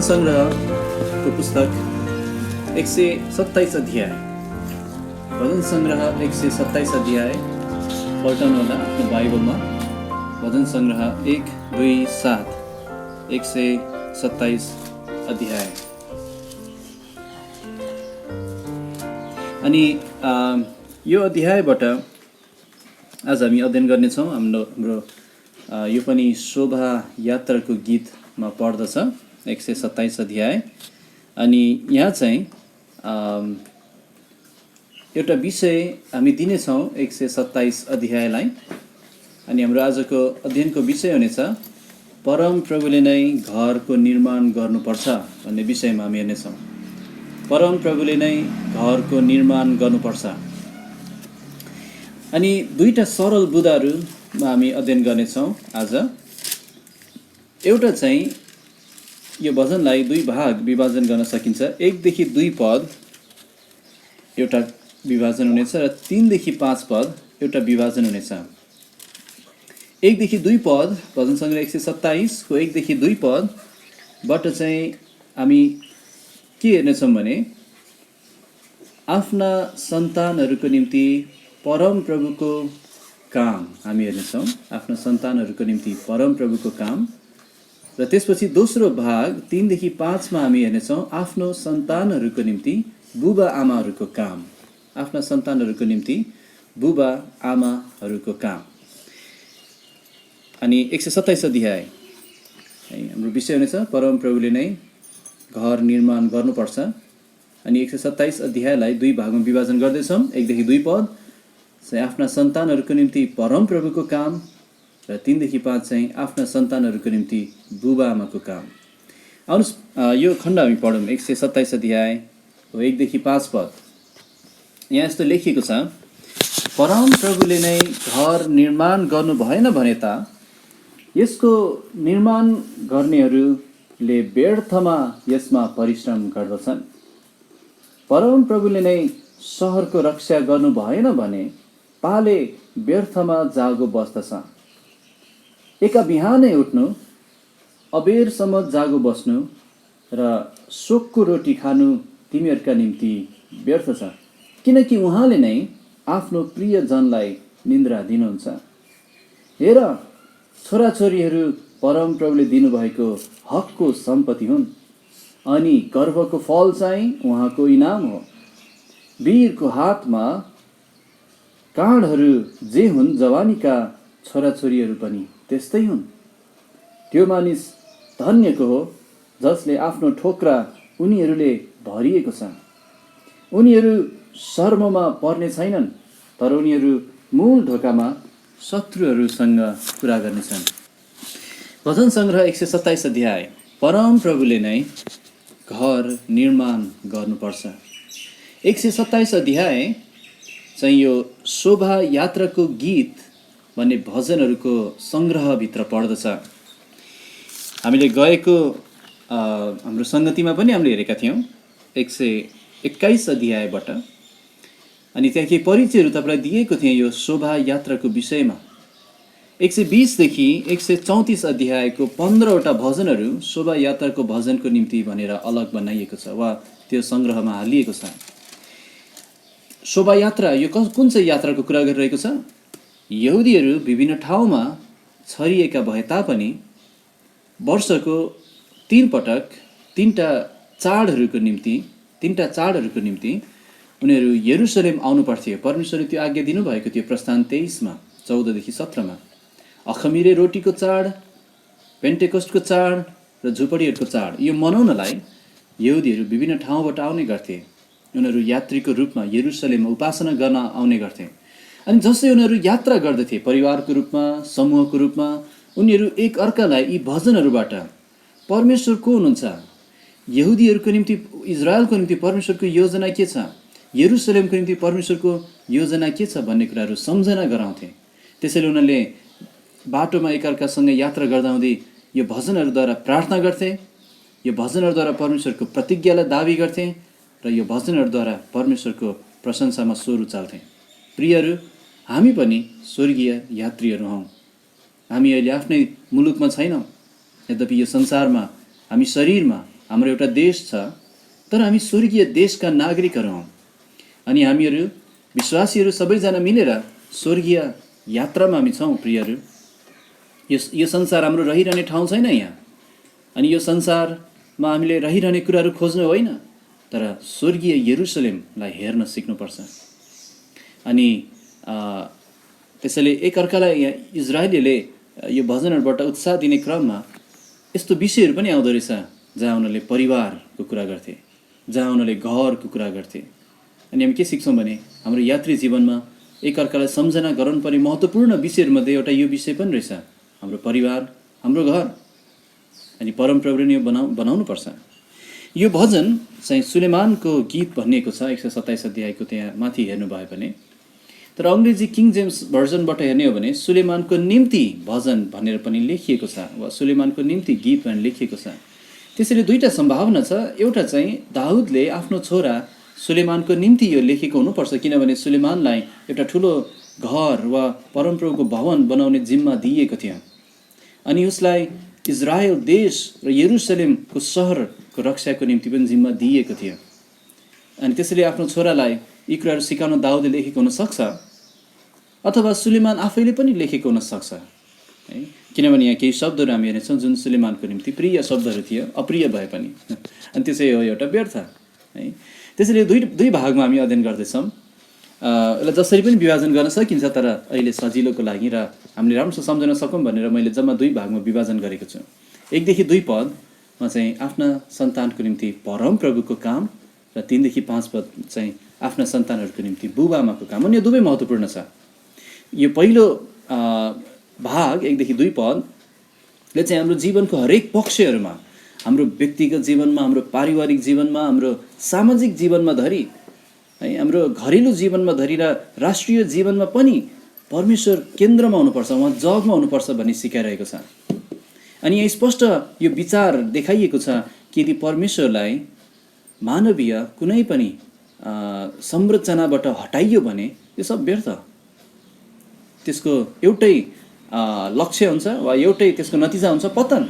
सङ्ग्रहको पुस्तक 127 अध्याय। भजन सङ्ग्रह 127 अध्याय पल्टाउनु होला आफ्नो बाइबलमा। भजन सङ्ग्रह 1, 2, 7 127 अध्याय। अनि यो अध्यायबाट आज हामी अध्ययन गर्नेछौँ। हाम्रो यो पनि शोभा यात्राको गीतमा पर्दछ 127 अध्याय। अनि यहाँ चाहिँ एउटा विषय हामी दिनेछौँ 127 अध्यायलाई। अनि हाम्रो आजको अध्ययनको विषय हुनेछ परम प्रभुले नै घरको निर्माण गर्नुपर्छ भन्ने विषयमा हामी हेर्नेछौँ। परम प्रभुले नै घरको निर्माण गर्नुपर्छ। अनि दुईटा सरल बुँदाहरूमा हामी अध्ययन गर्नेछौँ आज। एउटा चाहिँ यो भजनलाई दुई भाग विभाजन गर्न सकिन्छ। 1 देखि 2 पद एउटा विभाजन हुनेछ र 3 देखि 5 पद एउटा विभाजन हुनेछ। 1 देखि 2 पद भजन सङ्ग्रह 127 को 1 देखि 2 पदबाट चाहिँ हामी के हेर्नेछौँ भने आफ्ना सन्तानहरूको निम्ति परम प्रभुको काम हामी हेर्नेछौँ। आफ्ना सन्तानहरूको निम्ति परम प्रभुको काम। र त्यसपछि दोस्रो भाग 3 देखि 5 मा हामी हेर्नेछौँ आफ्नो सन्तानहरूको निम्ति बुबा आमाहरूको काम। आफ्ना सन्तानहरूको निम्ति बुबा आमाहरूको काम। अनि 127 अध्याय हाम्रो विषय हुनेछ परम प्रभुले नै घर निर्माण गर्नुपर्छ। अनि 127 अध्यायलाई दुई भागमा विभाजन गर्दैछौँ। 1 देखि 2 पद चाहिँ आफ्ना सन्तानहरूको निम्ति परम प्रभुको काम र 3 देखि 5 चाहिँ आफ्ना सन्तानहरूको निम्ति बुबा आमाको काम। आउनुहोस् यो खण्ड हामी पढौँ। 127 अध्याय 1 देखि 5 पद। यहाँ यस्तो लेखिएको छ, परम प्रभुले नै घर निर्माण गर्नु भएन भने त यसको निर्माण गर्नेहरूले व्यर्थमा यसमा परिश्रम गर्दछन्। परम प्रभुले नै सहरको रक्षा गर्नु भएन भने पाले व्यर्थमा जागो बस्दछ। एका बिहानै उठ्नु, अबेरसम्म जागो बस्नु र शोकको रोटी खानु तिमीहरूका निम्ति व्यर्थ छ, किनकि उहाँले नै आफ्नो प्रियजनलाई निन्द्रा दिनुहुन्छ। हेर, छोराछोरीहरू परम प्रभुले दिनुभएको हकको सम्पत्ति हुन् अनि गर्भको फल चाहिँ उहाँको इनाम हो। वीरको हातमा काँडहरू जे हुन्, जवानीका छोराछोरीहरू पनि त्यस्तै हुन्। त्यो मानिस धन्यको हो जसले आफ्नो ठोक्रा उनीहरूले भरिएको छ। उनीहरू शर्ममा पर्ने छैनन्, तर उनीहरू मूल ढोकामा शत्रुहरूसँग कुरा गर्नेछन्। भजन सङ्ग्रह 127 अध्याय। परम प्रभुले नै घर निर्माण गर्नुपर्छ। 127 अध्याय चाहिँ यो शोभा यात्राको गीत भन्ने भजनहरूको सङ्ग्रहभित्र पर्दछ। हामीले गएको हाम्रो सङ्गतिमा पनि हामीले हेरेका थियौँ 121 अध्यायबाट। अनि त्यहाँ केही परिचयहरू तपाईँलाई दिएको थिएँ यो शोभा यात्राको विषयमा। 120 देखि 134 अध्यायको 15वटा भजनहरू शोभा यात्राको भजनको निम्ति भनेर अलग बनाइएको छ वा त्यो सङ्ग्रहमा हालिएको छ। शोभा यात्रा यो कुन चाहिँ यात्राको कुरा गरिरहेको छ? यहुदीहरू विभिन्न ठाउँमा छरिएका भए तापनि वर्षको 3 पटक तीनटा चाडहरूको निम्ति उनीहरू यरुसलेम आउनु पर्थ्यो। परमेश्वरले त्यो आज्ञा दिनुभएको थियो प्रस्थान 23 मा 14 देखि 17 मा। अखमिरे रोटीको चाड, पेन्टेकोस्टको चाड र झुपडीहरूको चाड यो मनाउनलाई यहुदीहरू विभिन्न ठाउँबाट आउने गर्थे। उनीहरू यात्रीको रूपमा यरुसलेममा उपासना गर्न आउने गर्थे। अनि जसै उनीहरू यात्रा गर्दथे परिवारको रूपमा, समूहको रूपमा, उनीहरू एक अर्कालाई यी भजनहरूबाट परमेश्वर को हुनुहुन्छ, यहुदीहरूको निम्ति, इजरायलको निम्ति परमेश्वरको योजना के छ, यरुसलेमको निम्ति परमेश्वरको योजना के छ भन्ने कुराहरू सम्झना गराउँथे। त्यसैले उनीहरूले बाटोमा एकअर्कासँग यात्रा गर्दा हुँदै यो भजनहरूद्वारा प्रार्थना गर्थे। यो भजनहरूद्वारा परमेश्वरको प्रतिज्ञालाई दाबी गर्थे र यो भजनहरूद्वारा परमेश्वरको प्रशंसामा स्वर उचाल्थे। प्रियहरू, हामी पनि स्वर्गीय यात्रीहरू हौँ। हामी अहिले आफ्नै मुलुकमा छैनौँ, यद्यपि यो संसारमा हामी शरीरमा हाम्रो एउटा देश छ, तर हामी स्वर्गीय देशका नागरिकहरू हौँ अनि हामीहरू विश्वासीहरू सबैजना मिलेर स्वर्गीय यात्रामा हामी छौँ। प्रियहरू, यो संसार हाम्रो रहिरहने ठाउँ छैन यहाँ, अनि यो संसारमा हामीले रहिरहने कुराहरू खोज्नु होइन, तर स्वर्गीय यरुसलेमलाई हेर्न सिक्नुपर्छ। अनि त्यसैले एकअर्कालाई यहाँ इजरायलीले यो भजनहरूबाट उत्साह दिने क्रममा यस्तो विषयहरू पनि आउँदो रहेछ जहाँ उनीहरूले परिवारको कुरा गर्थे, जहाँ उनीहरूले घरको कुरा गर्थे। अनि हामी के सिक्छौँ भने हाम्रो यात्री जीवनमा एकअर्कालाई सम्झना गराउनुपर्ने महत्त्वपूर्ण विषयहरूमध्ये एउटा यो विषय पनि रहेछ, हाम्रो परिवार, हाम्रो घर। अनि परमप्रभुले यो बनाउनुपर्छ। यो भजन चाहिँ सुलेमानको गीत भनिएको छ 127 अध्यायको त्यहाँ माथि हेर्नुभयो भने। तर अङ्ग्रेजी किङ जेम्स भर्जनबाट हेर्ने हो भने सुलेमानको निम्ति भजन भनेर पनि लेखिएको छ, वा सुलेमानको निम्ति गीत भनेर लेखिएको छ। त्यसैले दुईवटा सम्भावना छ। एउटा चाहिँ दाउदले आफ्नो छोरा सुलेमानको निम्ति यो लेखेको हुनुपर्छ, किनभने सुलेमानलाई एउटा ठुलो घर वा परमप्रभुको भवन बनाउने जिम्मा दिइएको थियो अनि उसलाई इजरायल देश र यरुसलेमको सहरको रक्षाको निम्ति पनि जिम्मा दिइएको थियो। अनि त्यसैले आफ्नो छोरालाई यी कुराहरू सिकाउन दाउदले लेखेको हुनसक्छ, अथवा सुलेमान आफैले पनि लेखेको हुनसक्छ है, किनभने यहाँ केही शब्दहरू हामी हेर्नेछौँ जुन सुलेमानको निम्ति प्रिय शब्दहरू थियो, अप्रिय भए पनि। अनि त्यसै हो एउटा व्यर्थ है। त्यसैले दुई भागमा हामी अध्ययन गर्दैछौँ। यसलाई जसरी पनि विभाजन गर्न सकिन्छ, तर अहिले सजिलोको लागि र हामीले राम्रोसँग सम्झन सकौँ भनेर मैले जम्मा दुई भागमा विभाजन गरेको छु। 1 देखि 2 पदमा चाहिँ आफ्ना सन्तानको निम्ति परमप्रभुको काम र 3 देखि 5 पद चाहिँ आफ्ना सन्तानहरूको निम्ति बुबाआमाको काम। अनि यो दुवै महत्त्वपूर्ण छ। यो पहिलो भाग 1 देखि 2 पदले चाहिँ हाम्रो जीवनको हरेक पक्षहरूमा, हाम्रो व्यक्तिगत जीवनमा, हाम्रो पारिवारिक जीवनमा, हाम्रो सामाजिक जीवनमा धरि है, हाम्रो घरेलु जीवनमा धरि र राष्ट्रिय जीवनमा पनि परमेश्वर केन्द्रमा हुनुपर्छ, उहाँ जगमा हुनुपर्छ भन्ने सिकाइरहेको छ। अनि यहाँ स्पष्ट यो विचार देखाइएको छ कि यदि परमेश्वरलाई मानवीय कुनै पनि संरचनाबाट हटाइयो भने यो सब व्यर्थ, त्यसको एउटै लक्ष्य हुन्छ वा एउटै त्यसको नतिजा हुन्छ, पतन।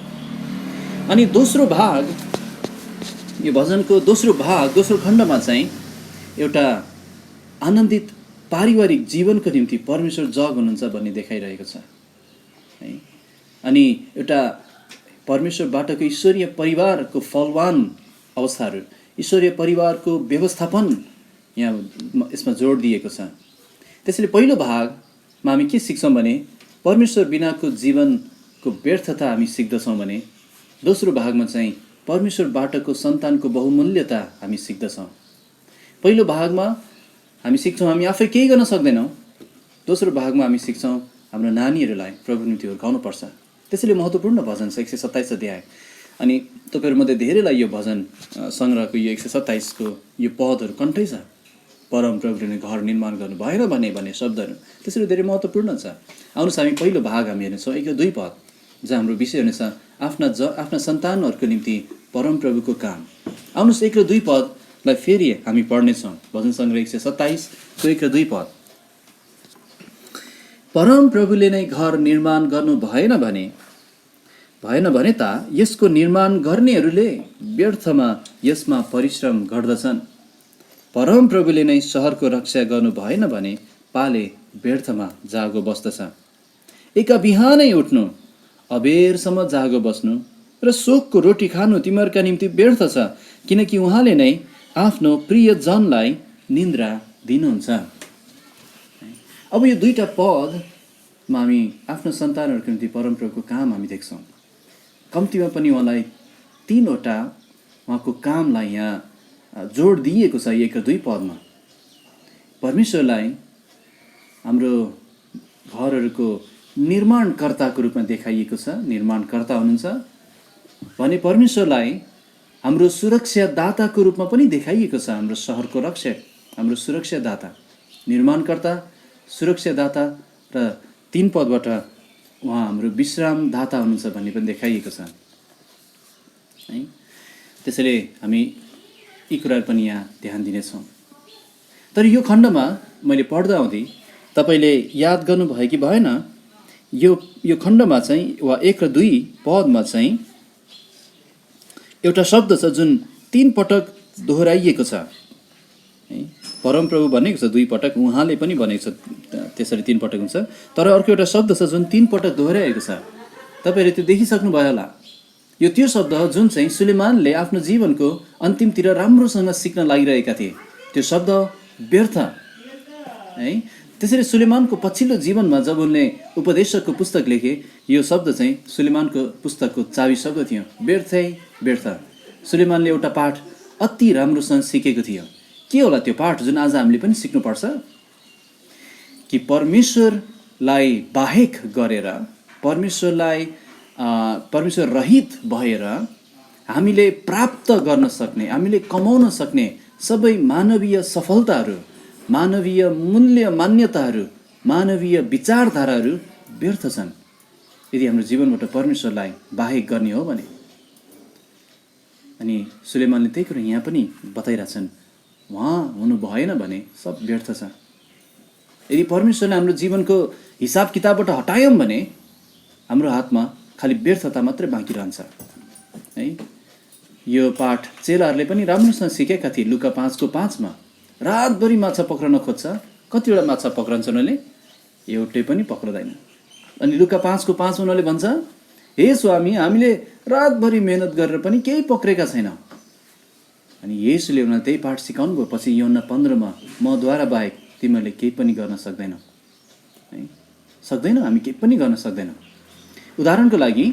अनि दोस्रो भाग, यो भजनको दोस्रो खण्डमा चाहिँ एउटा आनन्दित पारिवारिक जीवनको निम्ति परमेश्वर जग हुनुहुन्छ भन्ने देखाइरहेको छ है। अनि एउटा परमेश्वरबाटको ईश्वरीय परिवारको फलवान अवस्थाहरू, ईश्वरीय परिवारको व्यवस्थापन यहाँ यसमा जोड दिएको छ। त्यसैले पहिलो भागमा हामी के सिक्छौँ भने परमेश्वर बिनाको जीवनको व्यर्थता हामी सिक्दछौँ भने दोस्रो भागमा चाहिँ परमेश्वरबाटको सन्तानको बहुमूल्यता हामी सिक्दछौँ। पहिलो भागमा हामी सिक्छौँ हामी आफै केही गर्न सक्दैनौँ, दोस्रो भागमा हामी सिक्छौँ हाम्रो नानीहरूलाई प्रभु निम्ति हुर्काउनुपर्छ। त्यसैले महत्त्वपूर्ण भजन छ 127 अध्याय। अनि तपाईँहरूमध्ये धेरैलाई यो भजन सङ्ग्रहको यो 127 को यो पदहरू कन्ठै छ, परमप्रभुले घर निर्माण गर्नु भएन भन्ने शब्दहरू। त्यसैले धेरै महत्त्वपूर्ण छ। आउनुहोस् हामी पहिलो भाग हामी हेर्नेछौँ 1 र 2 पद, जहाँ हाम्रो विषय हुनेछ आफ्ना सन्तानहरूको निम्ति परमप्रभुको काम। आउनुहोस् 1 र 2 पदलाई फेरि हामी पढ्नेछौँ। भजन सङ्ग्रह 127 को 1 र 2 पद। परमप्रभुले नै घर निर्माण गर्नु भएन भने त यसको निर्माण गर्नेहरूले व्यर्थमा यसमा परिश्रम गर्दछन्। परमप्रभुले नै सहरको रक्षा गर्नु भएन भने पाले व्यर्थमा जागो बस्दछ। एका बिहानै उठ्नु, अबेरसम्म जागो बस्नु र शोकको रोटी खानु तिमीहरूका निम्ति व्यर्थ छ, किनकि उहाँले नै आफ्नो प्रियजनलाई निन्द्रा दिनुहुन्छ। अब यो दुईटा पदमा हामी आफ्नो सन्तानहरूको निम्ति परमप्रभुको काम हामी देख्छौँ। कम्तीमा पनि उहाँलाई 3वटा उहाँको कामलाई यहाँ जोड दिएको छ 1 र 2 पदमा। परमेश्वरलाई हाम्रो घरहरूको निर्माणकर्ताको रूपमा देखाइएको छ, निर्माणकर्ता हुनुहुन्छ भने परमेश्वरलाई हाम्रो सुरक्षादाताको रूपमा पनि देखाइएको छ। हाम्रो सहरको रक्षक, हाम्रो सुरक्षादाता, निर्माणकर्ता, सुरक्षादाता र 3 पदबाट उहाँ हाम्रो विश्रामदाता हुनुहुन्छ भन्ने पनि देखाइएको छ है। त्यसैले हामी यी कुराहरू पनि यहाँ ध्यान दिनेछौँ। तर यो खण्डमा मैले पढ्दा आउँदै तपाईँले याद गर्नुभयो कि भएन, यो खण्डमा चाहिँ वा 1 र 2 पदमा चाहिँ एउटा शब्द छ जुन 3 पटक दोहोऱ्याइएको छ है। परमप्रभु भनेको छ 2 पटक, उहाँले पनि भनेको छ त्यसरी 3 पटक हुन्छ। तर अर्को एउटा शब्द छ जुन 3 पटक दोहोऱ्याएको छ। तपाईँहरूले त्यो देखिसक्नु भयो होला। यो त्यो शब्द हो जुन चाहिँ सुलेमानले आफ्नो जीवनको अन्तिमतिर राम्रोसँग सिक्न लागिरहेका थिए। त्यो शब्द व्यर्थ है। त्यसरी सुलेमानको पछिल्लो जीवनमा जब उनले उपदेशकको पुस्तक लेखे, यो शब्द चाहिँ सुलेमानको पुस्तकको चाबी शब्द थियो, व्यर्थै व्यर्थ। सुलेमानले एउटा पाठ अति राम्रोसँग सिकेको थियो। के होला त्यो पाठ जुन आज हामीले पनि सिक्नुपर्छ? कि परमेश्वरलाई बाहेक गरेर, परमेश्वर रहित भएर हामीले प्राप्त गर्न सक्ने, हामीले कमाउन सक्ने सबै मानवीय सफलताहरू, मानवीय मूल्य मान्यताहरू, मानवीय विचारधाराहरू व्यर्थ छन् यदि हाम्रो जीवनबाट परमेश्वरलाई बाहेक गर्ने हो भने। अनि सुलेमानले त्यही कुरा यहाँ पनि बताइरहेछन्, उहाँ हुनु भएन भने सब व्यर्थ छ। यदि परमेश्वरले हाम्रो जीवनको हिसाब किताबबाट हटायौँ भने हाम्रो हातमा खालि व्यर्थता मात्रै बाँकी रहन्छ है। यो पाठ चेलाहरूले पनि राम्रोसँग सिकेका थिए। लुका 5:5 रातभरि माछा पक्रन खोज्छ, कतिवटा माछा पक्रन्छ उनीहरूले? एउटै पनि पक्रदैन। अनि लुका 5:5 उनीहरूले भन्छ, हे स्वामी, हामीले रातभरि मेहनत गरेर पनि केही पक्रेका छैनौँ। अनि येशूले उनीहरूलाई त्यही पाठ सिकाउनु भयो। पछि यूहन्ना 15 मद्वारा बाहेक तिमीहरूले केही पनि गर्न सक्दैनौ है। सक्दैनौ, हामी केही पनि गर्न सक्दैनौँ। उदाहरणको लागि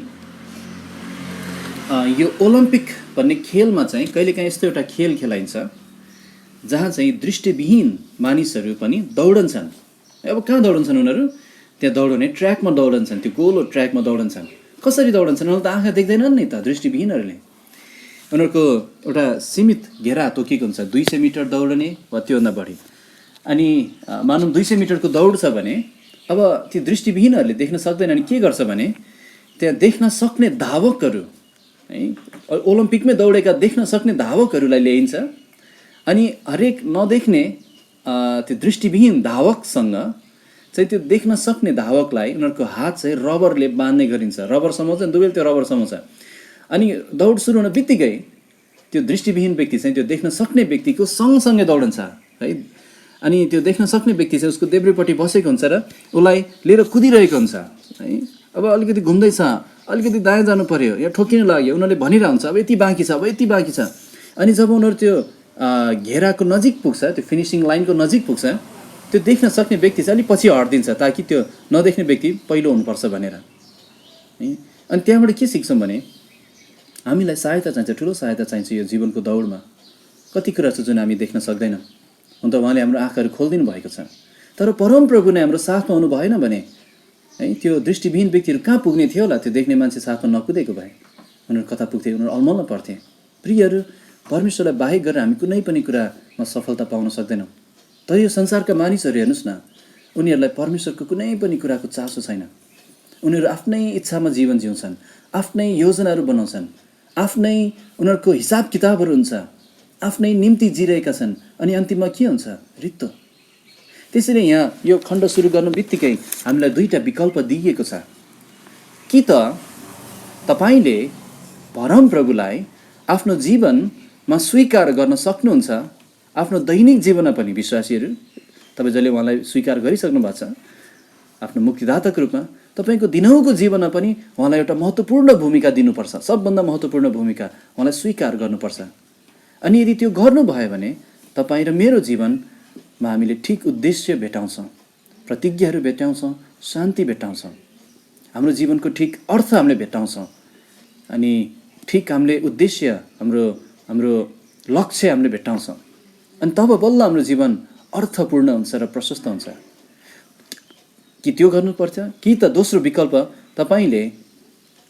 यो ओलम्पिक भन्ने खेलमा चाहिँ कहिलेकाहीँ यस्तो एउटा खेल खेलाइन्छ जहाँ चाहिँ दृष्टिविहीन मानिसहरू पनि दौडन्छन्। अब कहाँ दौडन्छन् उनीहरू? त्यहाँ दौडने ट्र्याकमा दौडन्छन्, त्यो गोलो ट्र्याकमा दौडन्छन्। कसरी दौडन्छन्? उनीहरू त आँखा देख्दैनन् नि त, दृष्टिविहीनहरूले। उनीहरूको एउटा सीमित घेरा तोकिएको हुन्छ, 200 मिटर दौडने वा त्योभन्दा बढी। अनि मानौँ 200 मिटरको दौड छ भने अब ती दृष्टिविहीनहरूले देख्न सक्दैन। अनि के गर्छ भने त्यहाँ देख्न सक्ने धावकहरू है, ओलम्पिकमै दौडेका देख्न सक्ने धावकहरूलाई ल्याइन्छ। अनि हरेक नदेख्ने त्यो दृष्टिविहीन धावकसँग चाहिँ त्यो देख्न सक्ने धावकलाई उनीहरूको हात चाहिँ रबरले बाँध्ने गरिन्छ। रबर समाउँछ, दुवैले त्यो रबर समाउँछ। अनि दौड सुरु हुन बित्तिकै त्यो दृष्टिविहीन व्यक्ति चाहिँ त्यो देख्न सक्ने व्यक्तिको सँगसँगै दौडन्छ है। अनि त्यो देख्न सक्ने व्यक्ति चाहिँ उसको देब्रेपट्टि बसेको हुन्छ र उसलाई लिएर कुदिरहेको हुन्छ है। अब अलिकति घुम्दैछ, अलिकति दायाँ जानु पर्यो, या ठोकिन लाग्यो, उनीहरूले भनिरहेको हुन्छ अब यति बाँकी छ, अब यति बाँकी छ। अनि जब उनीहरू त्यो घेराको नजिक पुग्छ, त्यो फिनिसिङ लाइनको नजिक पुग्छ, त्यो देख्न सक्ने व्यक्ति चाहिँ अलिक पछि हटिदिन्छ ताकि त्यो नदेख्ने व्यक्ति पहिलो हुनुपर्छ भनेर है। अनि त्यहाँबाट के सिक्छौँ भने हामीलाई सहायता चाहिन्छ, ठुलो सहायता चाहिन्छ यो जीवनको दौडमा। कति कुरा छ जुन हामी देख्न सक्दैनौँ। हुन त उहाँले हाम्रो आँखाहरू खोलिदिनु भएको छ, तर परमप्रभु नै हाम्रो साथमा हुनु भएन भने है त्यो दृष्टिविहीन व्यक्तिहरू कहाँ पुग्ने थियो होला? त्यो देख्ने मान्छे साथमा नकुदेको भए उनीहरू कता पुग्थे? उनीहरू अलमल्ल पर्थे। प्रियहरू, परमेश्वरलाई बाहेक गरेर हामी कुनै पनि कुरामा सफलता पाउन सक्दैनौँ। तर यो संसारका मानिसहरू हेर्नुहोस् न, उनीहरूलाई परमेश्वरको कुनै पनि कुराको चासो छैन। उनीहरू आफ्नै इच्छामा जीवन जिउँछन्, आफ्नै योजनाहरू बनाउँछन्, आफ्नै उनीहरूको हिसाब किताबहरू हुन्छ, आफ्नै निम्ति जिरहेका छन्। अनि अन्तिममा के हुन्छ? रित्तो। त्यसैले यहाँ यो खण्ड सुरु गर्नु बित्तिकै हामीलाई 2टा विकल्प दिइएको छ। कि त तपाईँले परमप्रभुलाई आफ्नो जीवनमा स्वीकार गर्न सक्नुहुन्छ, आफ्नो दैनिक जीवनमा पनि। विश्वासीहरू, तपाईँ जसले उहाँलाई स्वीकार गरिसक्नु भएको छ आफ्नो मुक्तिदाताको रूपमा, तपाईँको दिनहुँको जीवनमा पनि उहाँलाई एउटा महत्त्वपूर्ण भूमिका दिनुपर्छ। सबभन्दा महत्त्वपूर्ण भूमिका उहाँलाई स्वीकार गर्नुपर्छ। अनि यदि त्यो गर्नुभयो भने तपाईँ र मेरो जीवनमा हामीले ठिक उद्देश्य भेटाउँछौँ, प्रतिज्ञाहरू भेटाउँछौँ, शान्ति भेटाउँछौँ, हाम्रो जीवनको ठिक अर्थ हामीले भेटाउँछौँ। अनि ठिक हामीले उद्देश्य, हाम्रो लक्ष्य हामीले भेटाउँछौँ। अनि तब बल्ल हाम्रो जीवन अर्थपूर्ण हुन्छ र प्रशस्त हुन्छ। कि त्यो गर्नुपर्छ? कि त दोस्रो विकल्प, तपाईँले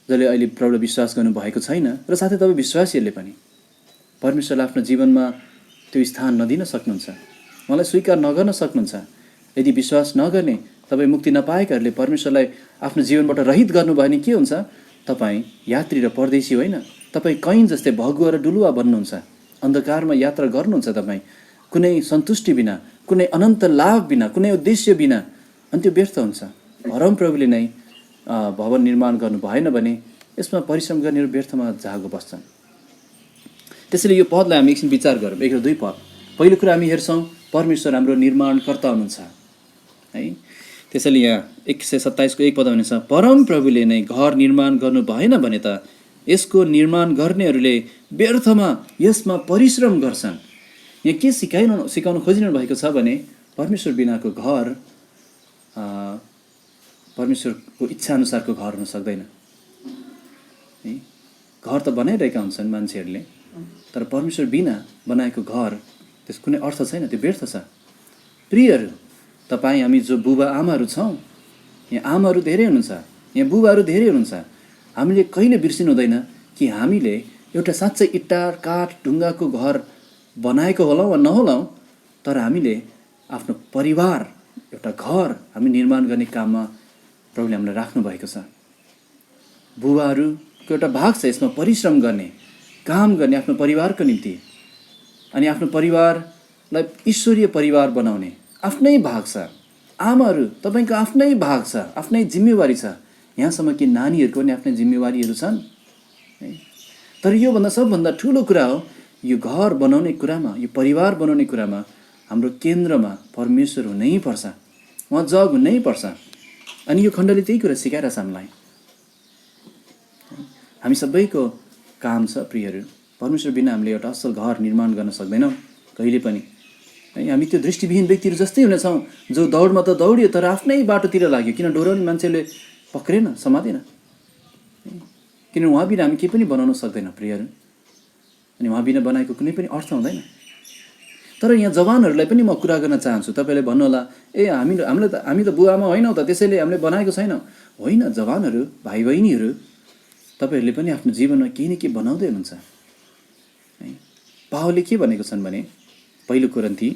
जसले अहिले प्रभुलाई विश्वास गर्नुभएको छैन र साथै तपाईँ विश्वासीहरूले पनि परमेश्वरलाई आफ्नो जीवनमा त्यो स्थान नदिन सक्नुहुन्छ, उहाँलाई स्वीकार नगर्न सक्नुहुन्छ। यदि विश्वास नगर्ने, तपाईँ मुक्ति नपाएकाहरूले परमेश्वरलाई आफ्नो जीवनबाट रहित गर्नुभयो भने के हुन्छ? तपाईँ यात्री र परदेशी होइन, तपाईँ कैन जस्तै भगुवा र डुलुवा बन्नुहुन्छ। अन्धकारमा यात्रा गर्नुहुन्छ तपाईँ, कुनै सन्तुष्टि बिना, कुनै अनन्त लाभ बिना, कुनै उद्देश्य बिना। अनि त्यो व्यर्थ हुन्छ। परमप्रभुले नै भवन निर्माण गर्नु भएन भने यसमा परिश्रम गर्नेहरू व्यर्थमा जागो बस्छन्। त्यसैले यो पदलाई हामी एकछिन विचार गरौँ, 1 र 2 पद। पहिलो कुरा हामी हेर्छौँ परमेश्वर हाम्रो निर्माणकर्ता हुनुहुन्छ है। त्यसैले यहाँ 127 को 1 पद भनेछ, परम प्रभुले नै घर निर्माण गर्नु भएन भने त यसको निर्माण गर्नेहरूले व्यर्थमा यसमा परिश्रम गर्छन्। यहाँ के सिकाउन खोजिरहनु भएको छ भने परमेश्वर बिनाको घर परमेश्वरको इच्छा अनुसारको घर हुन सक्दैन है। घर त बनाइरहेका हुन्छन् मान्छेहरूले, तर परमेश्वर बिना बनाएको घर त्यस कुनै अर्थ छैन, त्यो व्यर्थ छ। प्रियहरू, तपाईँ हामी जो बुबा आमाहरू छौँ, यहाँ आमाहरू धेरै हुनुहुन्छ, यहाँ बुबाहरू धेरै हुनुहुन्छ, हामीले कहिले बिर्सिनु हुँदैन कि हामीले एउटा साँच्चै इट्टा काठ ढुङ्गाको घर बनाएको होलाौँ वा नहोलाौँ, तर हामीले आफ्नो परिवार एउटा घर हामी निर्माण गर्ने काममा प्रभुले हामीलाई राख्नु भएको छ। बुबाहरूको एउटा भाग छ यसमा परिश्रम गर्ने, काम गर्ने आफ्नो परिवारको निम्ति, अनि आफ्नो परिवारलाई ईश्वरीय परिवार बनाउने आफ्नै भाग छ। आमाहरू तपाईँको आफ्नै भाग छ, आफ्नै जिम्मेवारी छ, यहाँसम्म कि नानीहरूको पनि आफ्नै जिम्मेवारीहरू छन् है। तर योभन्दा सबभन्दा ठुलो कुरा हो यो घर बनाउने कुरामा, यो परिवार बनाउने कुरामा हाम्रो केन्द्रमा परमेश्वर हुनै पर्छ, उहाँ जग हुनै पर्छ। अनि यो खण्डले त्यही कुरा सिकाएर छ हामीलाई। हामी सबैको काम छ प्रियहरू, परमेश्वर बिना हामीले एउटा असल घर निर्माण गर्न सक्दैनौँ कहिले पनि है। हामी त्यो दृष्टिविहीन व्यक्तिहरू जस्तै हुनेछौँ जो दौडमा त दौडियो तर आफ्नै बाटोतिर लाग्यो, किन डोराउने मान्छेले पक्रेन, समातेन, किनभने उहाँ बिना हामी केही पनि बनाउन सक्दैनौँ प्रियहरू। अनि उहाँ बिना बनाएको कुनै पनि अर्थ हुँदैन। तर यहाँ जवानहरूलाई पनि म कुरा गर्न चाहन्छु। तपाईँले भन्नुहोला, ए हामी त बुवा आमा होइनौँ त त्यसैले हामीले बनाएको छैनौँ। होइन, जवानहरू भाइ बहिनीहरू तपाईँहरूले पनि आफ्नो जीवनमा केही न केही बनाउँदै हुनुहुन्छ है। पावलले के भनेको छन् भने पहिलो कोरिन्थी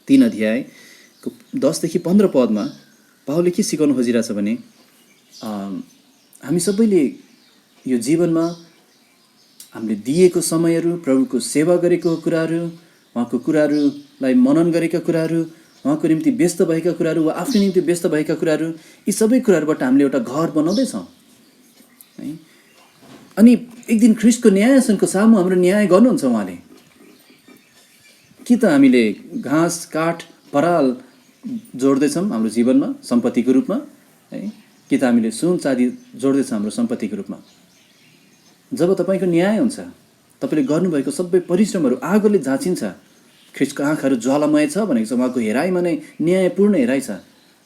3 अध्यायको 10 देखि 15 पदमा पावलले के सिकाउन खोजिरहेछ भने हामी सबैले यो जीवनमा हामीले दिएको समयहरू, प्रभुको सेवा गरेको कुराहरू, उहाँको कुराहरूलाई मनन गरेका कुराहरू, उहाँको निम्ति व्यस्त भएका कुराहरू वा आफ्नो निम्ति व्यस्त भएका कुराहरू, यी सबै कुराहरूबाट हामीले एउटा घर बनाउँदैछौँ है। अनि एक दिन ख्रीष्टको न्यायासनको सामु हाम्रो न्याय गर्नुहुन्छ उहाँले। कि त हामीले घाँस काठ पराल जोड्दैछौँ हाम्रो जीवनमा सम्पत्तिको रूपमा है, कि त हामीले सुन चाँदी जोड्दैछौँ हाम्रो सम्पत्तिको रूपमा। जब तपाईँको न्याय हुन्छ, तपाईँले गर्नुभएको सबै परिश्रमहरू आगोले जाँचिन्छ। ख्रीष्टको आँखाहरू ज्वालामय छ भनेको छ, उहाँको हेराइमा नै न्यायपूर्ण हेराइ छ।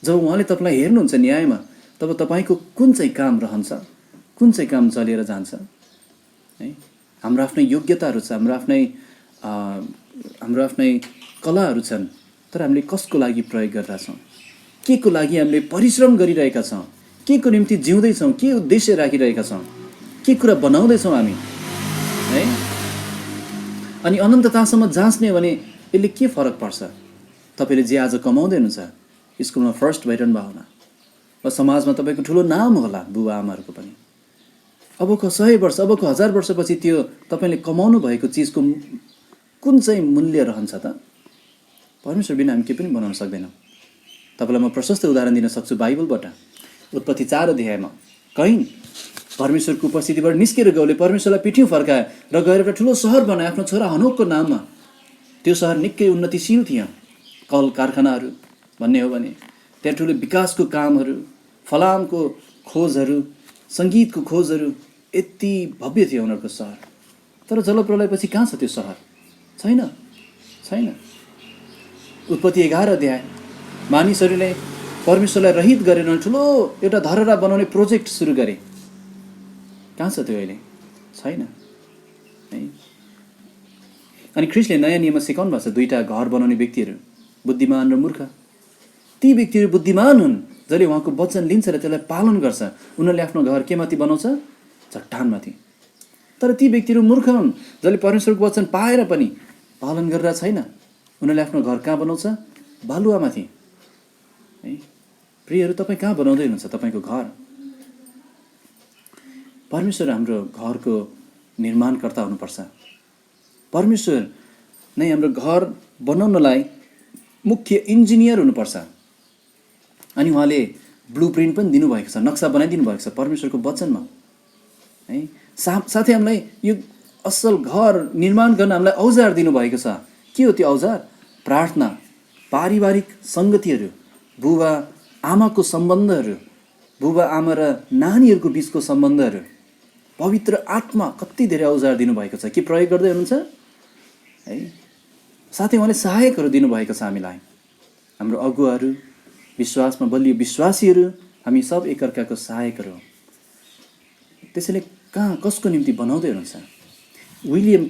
जब उहाँले तपाईँलाई हेर्नुहुन्छ न्यायमा, तब तपाईँको कुन चाहिँ काम रहन्छ, कुन चाहिँ काम चलेर जान्छ है। हाम्रो आफ्नै योग्यताहरू छ, हाम्रो आफ्नै कलाहरू छन्, तर हामीले कसको लागि प्रयोग गरिरहेका छौँ, के को लागि हामीले परिश्रम गरिरहेका छौँ, के को निम्ति जिउँदैछौँ, के उद्देश्य राखिरहेका छौँ, के कुरा बनाउँदैछौँ हामी है। अनि अनन्ततासम्म जाँच्ने हो भने यसले के फरक पर्छ। तपाईँले जे आज कमाउँदै हुनुहुन्छ, स्कुलमा फर्स्ट भइरहनु भएको होला, वा समाजमा तपाईँको ठुलो नाम होला, बुबा आमाहरूको पनि। अबको 100 वर्ष, अबको 1000 वर्षपछि त्यो तपाईँले कमाउनु भएको चिजको कुन चाहिँ मूल्य रहन्छ त? परमेश्वर बिना हामी केही पनि बनाउन सक्दैनौँ। तपाईँलाई म प्रशस्त उदाहरण दिन सक्छु बाइबलबाट। उत्पत्ति 4 अध्यायमा कैन परमेश्वरको उपस्थितिबाट निस्केर गयोले परमेश्वरलाई पिठ्यौँ फर्कायो र गएर एउटा ठुलो सहर बनायो आफ्नो छोरा हनोकको नाममा। त्यो सहर निकै उन्नतिशील थियो, कल कारखानाहरू भन्ने हो भने त्यहाँ ठुलो विकासको कामहरू, फलामको खोजहरू, सङ्गीतको खोजहरू, यति भव्य थियो उनीहरूको सहर। तर जलप्रलयपछि कहाँ छ त्यो सहर? छैन। उत्पत्ति 11 अध्याय मानिसहरूले परमेश्वरलाई रहित गरेर ठुलो एउटा धरहरा बनाउने प्रोजेक्ट सुरु गरे। कहाँ छ त्यो अहिले? छैन है। अनि ख्रीष्टले नयाँ नियममा सिकाउनु भएको छ, 2टा घर बनाउने व्यक्तिहरू, बुद्धिमान र मूर्ख। ती व्यक्तिहरू बुद्धिमान हुन् जसले उहाँको वचन लिन्छ र त्यसलाई पालन गर्छ। उनीहरूले आफ्नो घर के माथि बनाउँछ? चट्टानमाथि। तर ती व्यक्तिहरू मूर्ख हुन् जसले परमेश्वरको वचन पाएर पनि पालन गरेर छैन। उनीहरूले आफ्नो घर कहाँ बनाउँछ? बालुवामाथि है। प्रियहरू, तपाईँ कहाँ बनाउँदै हुनुहुन्छ तपाईँको घर? परमेश्वर हाम्रो घरको निर्माणकर्ता हुनुपर्छ। परमेश्वर नै हाम्रो घर बनाउनलाई मुख्य इन्जिनियर हुनुपर्छ। अनि उहाँले ब्लुप्रिन्ट पनि दिनुभएको छ, नक्सा बनाइदिनु भएको छ परमेश्वरको वचनमा है। साथै हामीलाई यो असल घर निर्माण गर्न हामीलाई औजार दिनुभएको छ। के हो त्यो औजार? प्रार्थना, पारिवारिक सङ्गतिहरू, बुबा आमाको सम्बन्धहरू, बुबा आमा र नानीहरूको बिचको सम्बन्धहरू, पवित्र आत्मा, कति धेरै औजार दिनुभएको छ। के प्रयोग गर्दै हुनुहुन्छ है? साथै उहाँले सहायकहरू दिनुभएको छ हामीलाई, हाम्रो अगुवाहरू, विश्वासमा बलियो विश्वासीहरू, हामी सब एकअर्काको सहायकहरू हौँ। त्यसैले कहाँ कसको निम्ति बनाउँदै हुनुहुन्छ? विलियम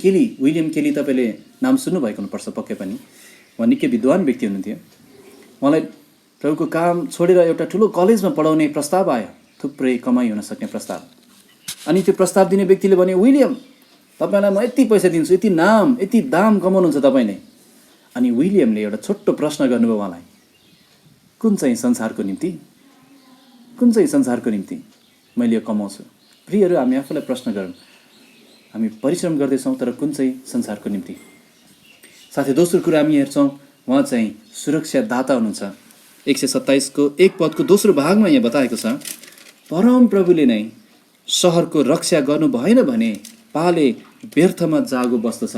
केली तपाईँले नाम सुन्नुभएको हुनुपर्छ पक्कै पनि। उहाँ निकै विद्वान व्यक्ति हुनुहुन्थ्यो। उहाँलाई प्रभुको काम छोडेर एउटा ठुलो कलेजमा पढाउने प्रस्ताव आयो, थुप्रै कमाइ हुन सक्ने प्रस्ताव। अनि त्यो प्रस्ताव दिने व्यक्तिले भने, विलियम तपाईँलाई म यति पैसा दिन्छु, यति नाम यति दाम कमाउनुहुन्छ तपाईँले। अनि विलियमले एउटा छोटो प्रश्न गर्नुभयो उहाँलाई, कुन चाहिँ संसारको निम्ति, कुन चाहिँ संसारको निम्ति मैले यो कमाउँछु? प्रियहरू, हामी आफूलाई प्रश्न गरौँ, हामी परिश्रम गर्दैछौँ तर कुन चाहिँ संसारको निम्ति? साथै दोस्रो कुरा हामी हेर्छौँ, उहाँ चाहिँ सुरक्षादाता हुनुहुन्छ। 127 1 पदको दोस्रो भागमा यहाँ बताएको छ, परम प्रभुले नै सहरको रक्षा गर्नु भएन भने पाले व्यर्थमा जागो बस्दछ।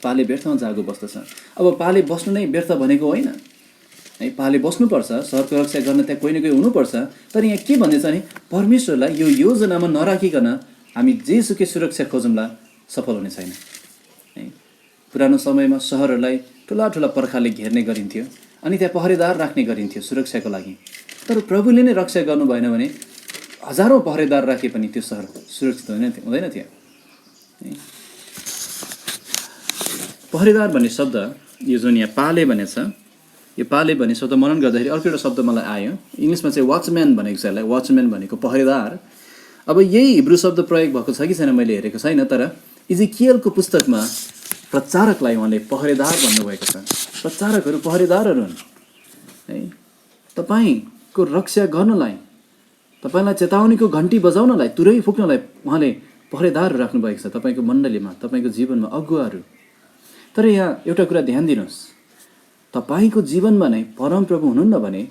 पाले व्यर्थमा जागो बस्दछ। अब पाले बस्नु नै व्यर्थ भनेको होइन है, पाले बस्नुपर्छ, सहरको रक्षा गर्न त्यहाँ कोही न कोही हुनुपर्छ। तर यहाँ के भन्दैछ भने, परमेश्वरलाई यो योजनामा नराखिकन हामी जेसुकै सुरक्षा खोजौँला सफल हुने छैन है। पुरानो समयमा सहरहरूलाई ठुला ठुला पर्खाले घेर्ने गरिन्थ्यो, अनि त्यहाँ पहरेदार राख्ने गरिन्थ्यो सुरक्षाको लागि। तर प्रभुले नै रक्षा गर्नु भएन भने हजारौँ पहरेदार राखे पनि त्यो सहर सुरक्षित हुँदैन थियो। पहरेदार भन्ने शब्द यो जुन यहाँ पाले भनेछ, यो पाले भन्ने शब्द मनन गर्दाखेरि अर्को एउटा शब्द मलाई आयो। इङ्ग्लिसमा चाहिँ वाचम्यान भनेको छ यसलाई। वाचम्यान भनेको पहरेदार। अब यही हिब्रू शब्द प्रयोग भएको छ कि छैन मैले हेरेको छैन, तर इजिकियलको पुस्तकमा प्रचारकलाई उहाँले पहरेदार भन्नुभएको छ। प्रचारकहरू पहरेदारहरू हुन् है। तपाईँको रक्षा गर्नलाई, तपाईँलाई चेतावनीको घन्टी बजाउनलाई, तुरै फुक्नलाई उहाँले पहरेदार राख्नुभएको छ तपाईँको मण्डलीमा, तपाईँको जीवनमा अगुवाहरू। तर यहाँ एउटा कुरा ध्यान दिनुहोस्, तपाईँको जीवनमा नै परमप्रभु हुनुहुन्न भने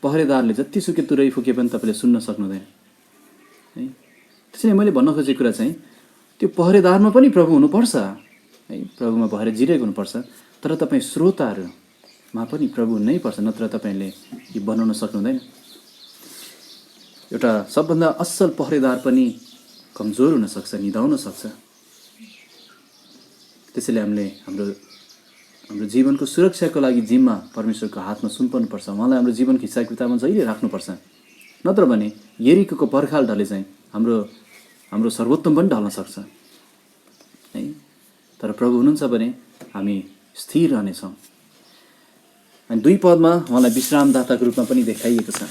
पहरेदारले जतिसुकै तुरै फुके पनि तपाईँले सुन्न सक्नुहुँदैन है। त्यसैले मैले भन्न खोजेको कुरा चाहिँ त्यो पहरेदारमा पनि प्रभु हुनुपर्छ है, प्रभुमा भएर जिरेको हुनुपर्छ। तर तपाईँ श्रोताहरूमा पनि प्रभु हुनै पर्छ, नत्र तपाईँले यो बनाउन सक्नुहुँदैन। एउटा सबभन्दा असल पहरेदार पनि कमजोर हुनसक्छ, निदाउन सक्छ। त्यसैले हामीले हाम्रो जीवनको सुरक्षाको लागि जिम्मा परमेश्वरको हातमा सुम्पर्नुपर्छ। उहाँलाई हाम्रो जीवनको हिसाब किताबमा जहिले राख्नुपर्छ, नत्र भने यरीको पर्खाल ढले चाहिँ हाम्रो सर्वोत्तम पनि ढल्न सक्छ है। तर प्रभु हुनुहुन्छ भने हामी स्थिर रहनेछौँ। अनि 2 पदमा उहाँलाई विश्रामदाताको रूपमा पनि देखाइएको छ।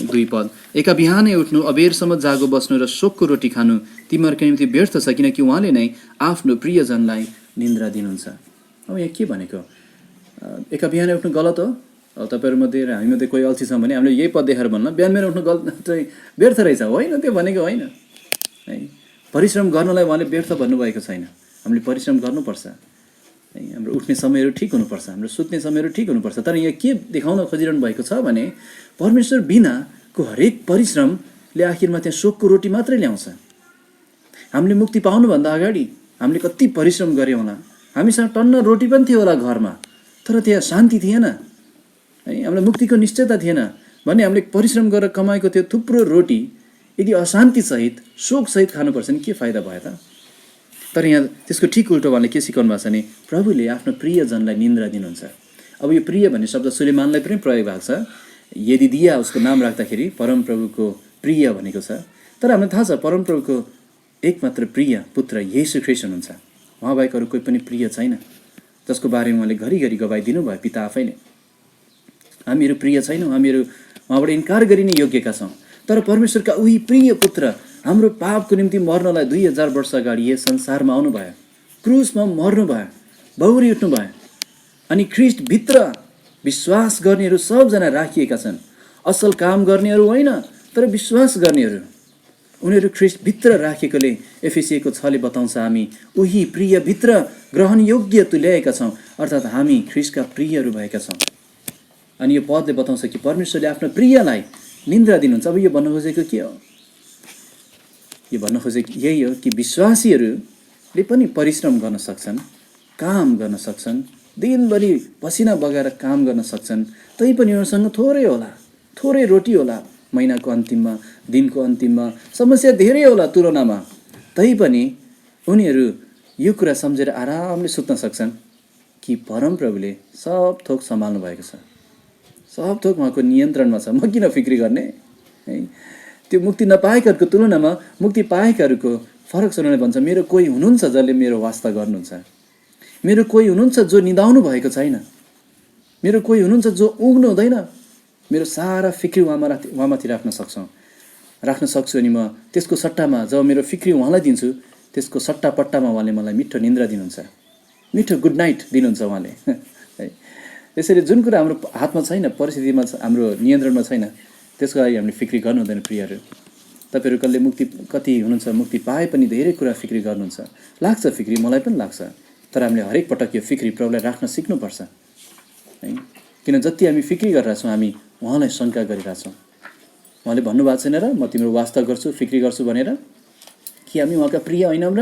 2 पद, एका बिहानै उठ्नु, अबेरसम्म जागो बस्नु र शोकको रोटी खानु तिमीहरूको निम्ति व्यर्थ छ, किनकि उहाँले नै आफ्नो प्रियजनलाई निन्द्रा दिनुहुन्छ। अब यहाँ के भनेको, एका बिहानै उठ्नु गलत हो? अब तपाईँहरूमध्ये र हामीमध्ये कोही अल्छी छौँ भने हामीले यही पद देखाएर भन्नु बिहान बिहान उठ्नु गलत चाहिँ व्यर्थ रहेछ, होइन, त्यो भनेको होइन है। परिश्रम गर्नलाई उहाँले व्यर्थ भन्नुभएको छैन। हामीले परिश्रम गर्नुपर्छ है। हाम्रो उठ्ने समयहरू ठिक हुनुपर्छ, हाम्रो सुत्ने समयहरू ठिक हुनुपर्छ। तर यहाँ के देखाउन खोजिरहनु भएको छ भने परमेश्वर बिनाको हरेक परिश्रमले आखिरमा त्यहाँ शोकको रोटी मात्रै ल्याउँछ। हामीले मुक्ति पाउनुभन्दा अगाडि हामीले कति परिश्रम गऱ्यौँ होला, हामीसँग टन्न रोटी पनि थियो होला घरमा, तर त्यहाँ शान्ति थिएन है, हामीलाई मुक्तिको निश्चयता थिएन भने हामीले परिश्रम गरेर कमाएको त्यो थुप्रो रोटी यदि अशान्तिसहित शोकसहित खानुपर्छ नि के फाइदा भयो त? तर यहाँ त्यसको ठिक उल्टो उहाँले के सिकाउनु भएको छ भने प्रभुले आफ्नो प्रियजनलाई निन्द्रा दिनुहुन्छ। अब यो प्रिय भन्ने शब्द सुलेमानलाई पनि प्रयोग भएको छ। यदि दिया उसको नाम राख्दाखेरि परमप्रभुको प्रिय भनेको छ। तर हामीलाई थाहा छ परमप्रभुको एकमात्र प्रिय पुत्र येशू ख्रीष्ट हुनुहुन्छ। उहाँ बाहेक अरू कोही पनि प्रिय छैन, जसको बारेमा उहाँले घरिघरि गवाई दिनुभयो पिता आफैले। हामीहरू प्रिय छैनौँ, हामीहरू उहाँबाट इन्कार गरिने योग्यका छौँ। तर परमेश्वरका उही प्रिय पुत्र हाम्रो पापको निम्ति मर्नलाई 2000 वर्ष अगाडि यस संसारमा आउनुभयो, क्रुसमा मर्नुभयो, बौरी उठ्नुभयो। अनि ख्रीष्टभित्र विश्वास गर्नेहरू सबजना राखिएका छन्। असल काम गर्नेहरू होइन, तर विश्वास गर्नेहरू। उनीहरू ख्रीष्टभित्र राखेकोले एफिसीको 6ले बताउँछ हामी उही प्रियभित्र ग्रहण योग्य तुल्याएका छौँ, अर्थात् हामी ख्रीष्टका प्रियहरू भएका छौँ। अनि यो पदले बताउँछ कि परमेश्वरले आफ्नो प्रियलाई निन्द्रा दिनुहुन्छ। अब यो भन्न खोजेको के हो? यो भन्न खोजेको यही हो कि विश्वासीहरू ले पनि परिश्रम गर्न सक्छन्, काम गर्न सक्छन्, दिनभरि पसिना बगाएर काम गर्न सक्छन्, तैपनि उनीहरूसँग थोरै रोटी होला, महिनाको अन्तिममा, दिनको अन्तिममा समस्या धेरै होला तुलनामा, तैपनि उनीहरू यो कुरा सम्झेर आरामले सुत्न सक्छन् कि परमप्रभुले सब थोक सम्हाल्नु भएको छ, सब थोक उहाँको नियन्त्रणमा छ, म किन फिक्री गर्ने है। त्यो मुक्ति नपाएकाहरूको तुलनामा मुक्ति पाएकाहरूको फरक छ। उनीहरूले भन्छ मेरो कोही हुनुहुन्छ जसले मेरो वास्ता गर्नुहुन्छ, मेरो कोही हुनुहुन्छ जो निदाउनु भएको छैन, मेरो कोही हुनुहुन्छ जो उग्नु हुँदैन, मेरो सारा फिक्री उहाँमाथि राख्न सक्छु अनि म त्यसको सट्टामा जब मेरो फिक्री उहाँलाई दिन्छु त्यसको सट्टापट्टामा उहाँले मलाई मिठो निन्द्रा दिनुहुन्छ, मिठो गुड नाइट दिनुहुन्छ उहाँले है। त्यसैले जुन कुरा हाम्रो हातमा छैन, परिस्थितिमा हाम्रो नियन्त्रणमा छैन, त्यसको लागि हामीले फिक्री गर्नु हुँदैन। प्रियहरू, तपाईँहरू कसले कति हुनुहुन्छ मुक्ति पाए पनि धेरै कुरा फिक्री गर्नुहुन्छ, लाग्छ फिक्री, मलाई पनि लाग्छ, तर हामीले हरेक पटक यो फिक्री प्रभुलाई राख्न सिक्नुपर्छ है। किन जति हामी फिक्री गरिरहेछौँ हामी उहाँलाई शङ्का गरिरहेछौँ। उहाँले भन्नुभएको छैन र म तिम्रो वास्ता गर्छु, फिक्री गर्छु भनेर, कि हामी उहाँका प्रिय होइनौँ र?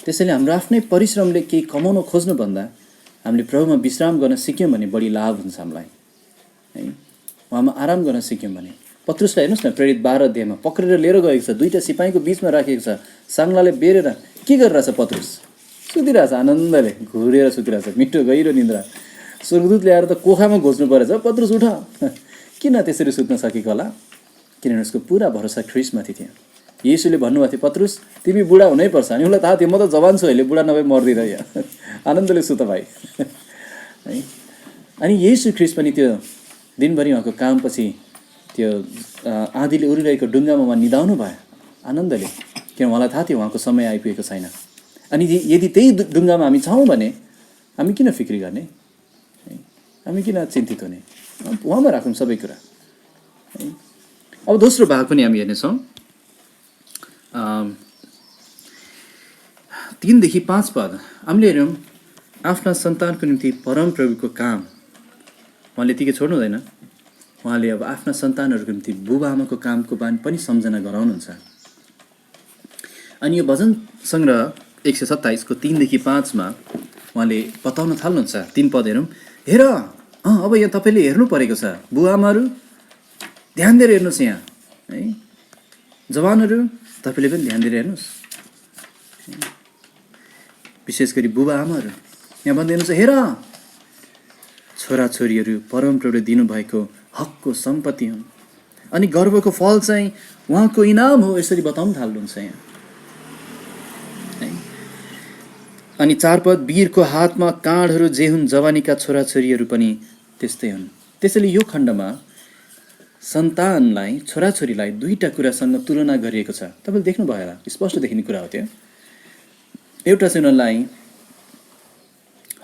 त्यसैले हाम्रो आफ्नै परिश्रमले केही कमाउन खोज्नुभन्दा हामीले प्रभुमा विश्राम गर्न सिक्यौँ भने बढी लाभ हुन्छ हामीलाई है। उहाँमा आराम गर्न सिक्यौँ भने। पत्रुसलाई हेर्नुहोस् न, प्रेरित 12 अध्यायमा पक्रेर लिएर गएको छ, 2टा सिपाहीको बिचमा राखेको छ, साङ्लाले बेरेर के गरिरहेछ पत्रुस? सुतिरहेछ, आनन्दले घुरेर सुतिरहेछ, मिठो गहिरो निन्द्रा। स्वर्गदूत ल्याएर त कोखामा घोच्नु परेछ, पत्रुस उठ। किन त्यसरी सुत्न सकेको होला? किनभने उसको पुरा भरोसा ख्रिस्टमाथि थियो। येशूले भन्नुभएको थियो पत्रुस तिमी बुढा हुनैपर्छ, अनि उसलाई थाहा थियो म त जवान छु अहिले, बुढा नभए मर्दिनँ यहाँ, आनन्दले सुत भाइ है। अनि येशू ख्रिस्ट पनि त्यो दिनभरि उहाँको कामपछि त्यो आँधीले उडिरहेको डुङ्गामा उहाँ निदाउनु भयो आनन्दले, किन उहाँलाई थाहा थियो उहाँको समय आइपुगेको छैन। अनि यदि त्यही डुङ्गामा हामी छौँ भने हामी किन फिक्री गर्ने, हामी किन चिन्तित हुने? उहाँमा राखौँ सबै कुरा है। अब दोस्रो भाग पनि हामी हेर्नेछौँ, 3देखि 5 पद। हामीले हेऱ्यौँ आफ्ना सन्तानको निम्ति परमप्रभुको काम उहाँले यतिकै छोड्नु हुँदैन। उहाँले अब आफ्ना सन्तानहरूको निम्ति बुबा आमाको कामको बानी पनि सम्झना गराउनुहुन्छ। अनि यो भजन सङ्ग्रह 127 को 3देखि 5मा उहाँले बताउन थाल्नुहुन्छ। 3 पद हेरौँ। हेर अब यहाँ तपाईँले हेर्नु परेको छ, बुबा आमाहरू ध्यान दिएर हेर्नुहोस् यहाँ है, जवानहरू तपाईँले पनि ध्यान दिएर हेर्नुहोस्, विशेष गरी बुबा आमाहरू। यहाँ भन्दै हुनुहुन्छ हेर छोराछोरीहरू परमप्रभुले दिनुभएको हकको सम्पत्ति हुन् अनि गर्वको फल चाहिँ उहाँको इनाम हो, यसरी बताउन थाल्नुहुन्छ यहाँ है। अनि 4 पद, वीरको हातमा काँडहरू जे हुन् जवानीका छोराछोरीहरू पनि त्यस्तै हुन्। त्यसैले यो खण्डमा सन्तानलाई, छोराछोरीलाई 2टा कुरासँग तुलना गरिएको छ। तपाईँले देख्नुभयो होला, स्पष्ट देखिने कुरा हो त्यो। एउटा चाहिँ उनीहरूलाई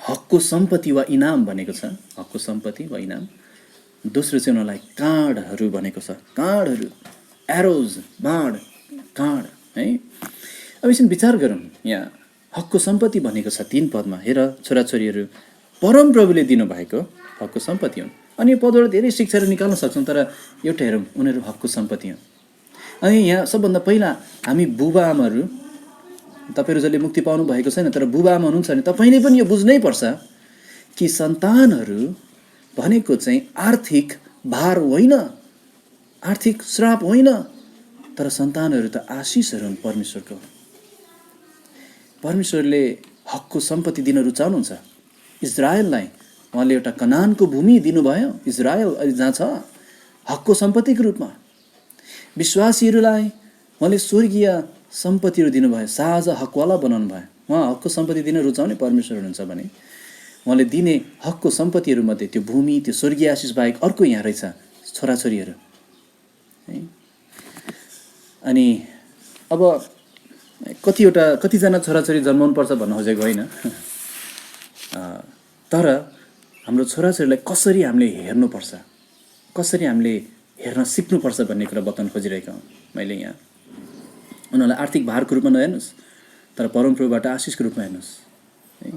हकको सम्पत्ति वा इनाम भनेको छ, हकको सम्पत्ति वा इनाम। दोस्रो चाहिँ उनीहरूलाई काँडहरू भनेको छ, काँडहरू, एरोज, बाण, काँड है। अब यसमा विचार गरौँ, यहाँ हकको सम्पत्ति भनेको छ 3 पदमा, हेर छोराछोरीहरू परमप्रभुले दिनुभएको हकको सम्पत्ति हुन्। अनि यो पदबाट धेरै शिक्षाहरू निकाल्न सक्छौँ, तर एउटा हेरौँ उनीहरू हकको सम्पत्ति हुन्। अनि यहाँ सबभन्दा पहिला हामी बुबा आमाहरू, तपाईँहरू जसले मुक्ति पाउनु भएको छैन तर बुबा आमा हुनुहुन्छ भने तपाईँले पनि यो बुझ्नै पर्छ कि सन्तानहरू भनेको चाहिँ आर्थिक भार होइन, आर्थिक श्राप होइन, तर सन्तानहरू त आशिषहरू हुन् परमेश्वरको। परमेश्वरले हकको सम्पत्ति दिन रुचाउनुहुन्छ। इजरायललाई उहाँले एउटा कनानको भूमि दिनुभयो, इजरायल अहिले जहाँ छ हकको सम्पत्तिको रूपमा। विश्वासीहरूलाई उहाँले स्वर्गीय सम्पत्तिहरू दिनुभयो, साझा हकवाला बनाउनु भयो। उहाँ हकको सम्पत्ति दिन रुचाउने परमेश्वर हुनुहुन्छ भने उहाँले दिने हकको सम्पत्तिहरूमध्ये त्यो भूमि, त्यो स्वर्गीय आशिष बाहेक अर्को यहाँ रहेछ, छोराछोरीहरू है। अनि अब कतिजना छोराछोरी जन्माउनु पर्छ भन्न खोजेको होइन, तर हाम्रो छोराछोरीलाई कसरी हामीले हेर्नुपर्छ, कसरी हामीले हेर्न सिक्नुपर्छ भन्ने कुरा बताउन खोजिरहेको हुँ मैले यहाँ। उनीहरूलाई आर्थिक भारको रूपमा नहेर्नुहोस्, तर परमप्रभुबाट आशिषको रूपमा हेर्नुहोस् है।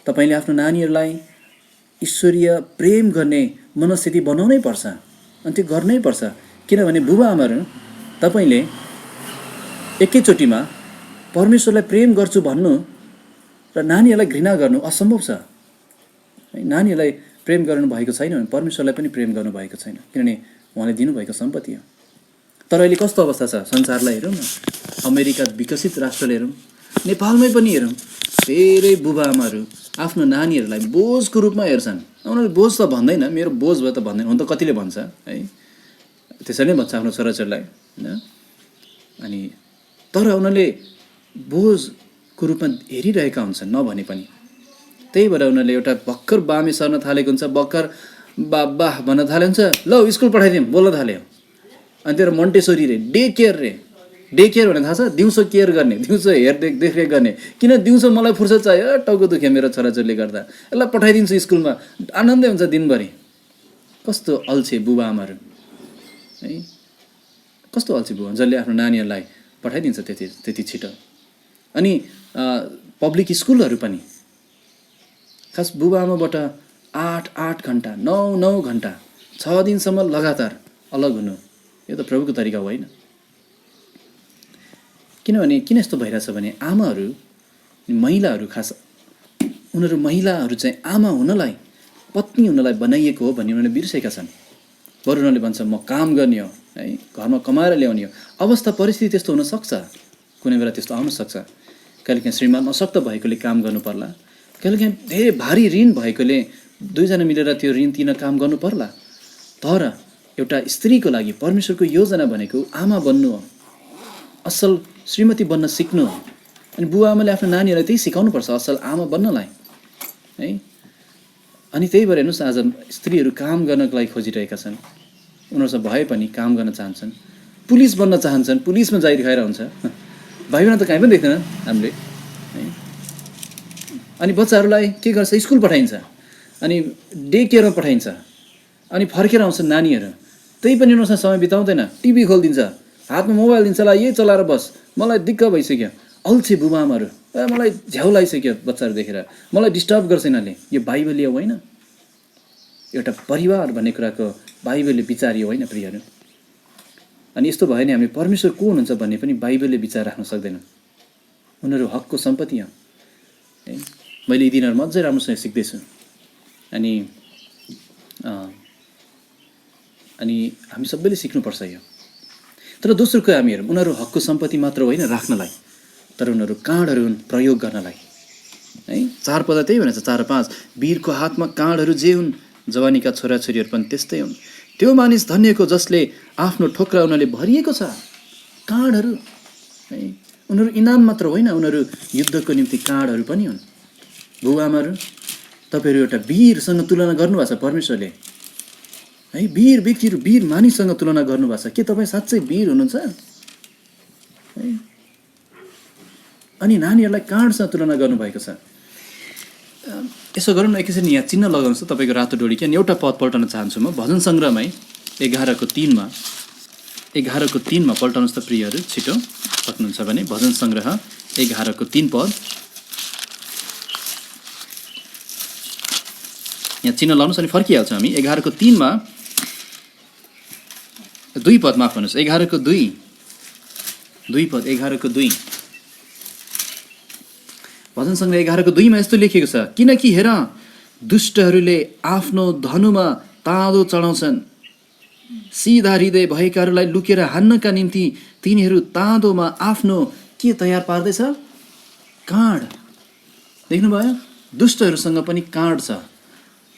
तपाईँले आफ्नो नानीहरूलाई ईश्वरीय प्रेम गर्ने मनस्थिति बनाउनै पर्छ, अनि त्यो गर्नै पर्छ। किनभने बुबा आमाहरू तपाईँले एकैचोटिमा परमेश्वरलाई प्रेम गर्छु भन्नु र नानीहरूलाई घृणा गर्नु असम्भव छ। नानीहरूलाई प्रेम गर्नु भएको छैन भने परमेश्वरलाई पनि प्रेम गर्नुभएको छैन, किनभने उहाँले दिनुभएको सम्पत्ति हो। तर अहिले कस्तो अवस्था छ संसारलाई हेरौँ न, अमेरिका विकसित राष्ट्रले हेरौँ, नेपालमै पनि हेरौँ, धेरै बुबाआमाहरू आफ्नो नानीहरूलाई बोझको रूपमा हेर्छन्। उनीहरूले बोझ त भन्दैन, मेरो बोझ भयो त भन्दैन, हुन त कतिले भन्छ है, त्यसरी नै भन्छ आफ्नो छोराछोरीलाई होइन। अनि तर उनीहरूले बोझको रूपमा हेरिरहेका हुन्छन् नभने पनि। त्यही भएर उनीहरूले एउटा भर्खर बामे सर्न थालेको हुन्छ, भर्खर बाबा भन्न थाले हुन्छ, ल स्कुल पठाइदिउँ बोल्न थाल्यो। अनि त्यो मन्टेसोरी रे, डे केयर भने थाहा छ, दिउँसो केयर गर्ने, दिउँसो देखरेख गर्ने। किन दिउँसो मलाई फुर्सद चाहियो, टाउको दुख्यो मेरो छोराछोरीले गर्दा, यसलाई पठाइदिन्छु स्कुलमा, आनन्दै हुन्छ दिनभरि। कस्तो अल्छे बुबाआमाहरू है, कस्तो अल्छे बुबा जसले आफ्नो नानीहरूलाई पठाइदिन्छ त्यति छिटो। अनि पब्लिक स्कुलहरू पनि खास बुबाआमाबाट 8 घन्टा 9 घन्टा 6 दिनसम्म लगातार अलग हुनु, यो त प्रभुको तरिका होइन। किनभने किन यस्तो भइरहेछ भने आमाहरू, महिलाहरू, खास उनीहरू महिलाहरू चाहिँ आमा हुनलाई, पत्नी हुनलाई बनाइएको हो भन्ने उनीहरूले बिर्सेका छन्। बरु उनीहरूले भन्छ म काम गर्ने हो है, घरमा कमाएर ल्याउने हो। अवस्था परिस्थिति त्यस्तो हुनसक्छ, कुनै बेला त्यस्तो आउन सक्छ। कहिलेकाहीँ श्रीमान अशक्त भएकोले काम गर्नु पर्ला, कहिलेकाहीँ धेरै भारी ऋण भएकोले दुईजना मिलेर त्यो ऋण तिर्न काम गर्नु पर्ला। तर एउटा स्त्रीको लागि परमेश्वरको योजना भनेको आमा बन्नु हो, असल श्रीमती बन्न सिक्नु हो। अनि बुवाआमाले आफ्नो नानीहरूलाई त्यही सिकाउनुपर्छ, असल आमा बन्नलाई है। अनि त्यही भएर हेर्नुहोस् आज स्त्रीहरू काम गर्नको लागि खोजिरहेका छन्, उनीहरूसँग भए पनि काम गर्न चाहन्छन्, पुलिस बन्न चाहन्छन्, पुलिसमा जाहिर खाएर हुन्छ। भाइ बहिनी त कहीँ पनि देख्दैन हामीले है। अनि बच्चाहरूलाई के गर्छ, स्कुल पठाइन्छ, अनि डे केयरमा पठाइन्छ, अनि फर्केर आउँछन् नानीहरू, त्यही पनि उनीहरूसँग समय बिताउँदैन, टिभी खोलिदिन्छ, हातमा मोबाइल दिन्छ, ला यही चलाएर बस। मलाई दिक्क भइसक्यो, अल्छे बुबाआमाहरू, मलाई झ्याउ लागिसक्यो बच्चाहरू देखेर, मलाई डिस्टर्ब गर्छ यिनीहरूले। यो बाइबलीय होइन, एउटा परिवार भन्ने कुराको बाइबलले विचार होइन प्रियहरू। अनि यस्तो भयो भने हामी परमेश्वर को हुनुहुन्छ भन्ने पनि बाइबलले विचार राख्न सक्दैनौँ। उनीहरू हकको सम्पत्ति हो है। मैले यी दिनहरूमा अझै राम्रोसँग सिक्दैछु। अनि हामी सबैले सिक्नुपर्छ यो। तर दोस्रो कुरा हामी हेरौँ, उनीहरू हकको सम्पत्ति मात्र होइन राख्नलाई, तर उनीहरू काँडहरू हुन् प्रयोग गर्नलाई है। 4 पद त्यही भनेछ, 4 र 5, वीरको हातमा काँडहरू जे हुन्, जवानीका छोराछोरीहरू पनि त्यस्तै हुन्। त्यो मानिस धन्यको जसले आफ्नो ठोक्रा उनीहरूले भरिएको छ। काँडहरू है, उनीहरू इनाम मात्र होइन, उनीहरू युद्धको निम्ति काँडहरू पनि हुन्। बुबाआमाहरू, तपाईँहरू एउटा वीरसँग तुलना गर्नुभएको छ परमेश्वरले है। वीर व्यक्तिहरू, वीर मानिससँग तुलना गर्नुभएको छ। के तपाईँ साँच्चै वीर हुनुहुन्छ है? अनि नानीहरूलाई काँडसँग तुलना गर्नुभएको छ। यसो गरौँ न, एकैछिन यहाँ चिन्ह लगाउनुहोस् त तपाईँको रातो डोरी। किन एउटा पद पल्टाउन चाहन्छु म, भजन सङ्ग्रहमै 11:3 पल्टाउनुहोस् त प्रियहरू, छिटो सक्नुहुन्छ भने। भजन सङ्ग्रह 11:3 पद, यहाँ चिन्ह लाउनुहोस् अनि फर्किहाल्छौँ हामी। 11:3 2 पद, माफ गर्नुहोस्, 11:2 पद, 11:2 भजन सङ्ग्रह 11:2 यस्तो लेखिएको छ, किनकि हेर दुष्टहरूले आफ्नो धनुमा ताँदो चढाउँछन्, सिधा हृदय भएकाहरूलाई लुकेर हान्नका निम्ति तिनीहरू ताँदोमा आफ्नो के तयार पार्दैछ, काँड। देख्नुभयो, दुष्टहरूसँग पनि काँड छ,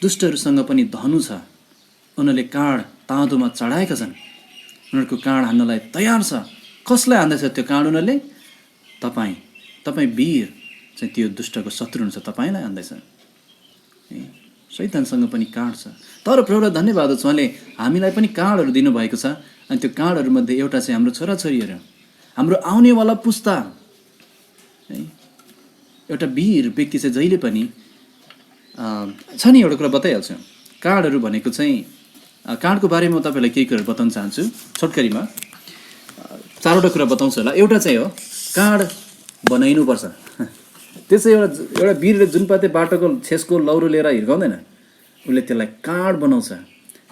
दुष्टहरूसँग पनि धनु छ। उनीहरूले काँड ताँदोमा चढाएका छन्, उनीहरूको काँड हान्नलाई तयार छ। कसलाई हान्दैछ त्यो काँड उनीहरूले? तपाईँ वीर चाहिँ त्यो दुष्टको शत्रु हुन्छ, तपाईँलाई हान्दैछ। शैतानसँग पनि काँड छ। तर प्रभुलाई धन्यवाद छ, उहाँले हामीलाई पनि काँडहरू दिनुभएको छ। अनि त्यो काँडहरूमध्ये एउटा चाहिँ हाम्रो छोराछोरीहरू, हाम्रो आउनेवाला पुस्ता है। एउटा वीर व्यक्ति चाहिँ जहिले पनि छ नि, एउटा कुरा बताइहाल्छु। काँडहरू भनेको चाहिँ, काँडको बारेमा म तपाईँलाई केही कुराहरू बताउन चाहन्छु छोटकरीमा। 4वटा कुरा बताउँछु होला। एउटा चाहिँ हो, काँड बनाइनुपर्छ। त्यो चाहिँ एउटा वीरले जुन पाते बाटोको छेसको लौरो लिएर हिर्काउँदैन, उसले त्यसलाई काँड बनाउँछ,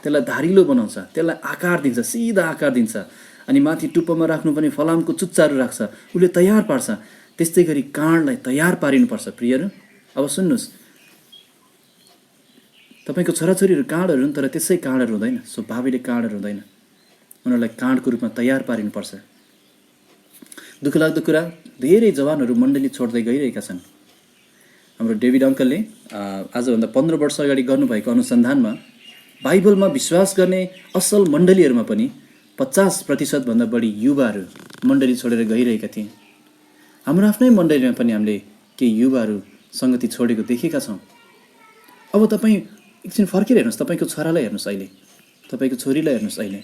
त्यसलाई धारिलो बनाउँछ, त्यसलाई आकार दिन्छ, सिधा आकार दिन्छ। अनि माथि टुप्पोमा राख्नु पनि फलामको चुच्चाहरू राख्छ, उसले तयार पार्छ। त्यस्तै गरी काँडलाई तयार पारिनुपर्छ प्रियहरू। अब सुन्नुहोस्, तपाईँको छोराछोरीहरू काँडहरू हुन्, तर त्यसै काँडहरू हुँदैन, स्वभावले काँडहरू हुँदैन। उनीहरूलाई काँडको रूपमा तयार पारिनुपर्छ। दुःखलाग्दो कुरा, धेरै जवानहरू मण्डली छोड्दै गइरहेका छन्। हाम्रो डेभिड अङ्कलले आजभन्दा 15 वर्ष अगाडि गर्नुभएको अनुसन्धानमा बाइबलमा विश्वास गर्ने असल मण्डलीहरूमा पनि 50% भन्दा बढी युवाहरू मण्डली छोडेर गइरहेका थिए। हाम्रो आफ्नै मण्डलीमा पनि हामीले केही युवाहरू सङ्गति छोडेको देखेका छौँ। अब तपाईँ एकछिन फर्केर हेर्नुहोस्, तपाईँको छोरालाई हेर्नुहोस् अहिले, तपाईँको छोरीलाई हेर्नुहोस् अहिले।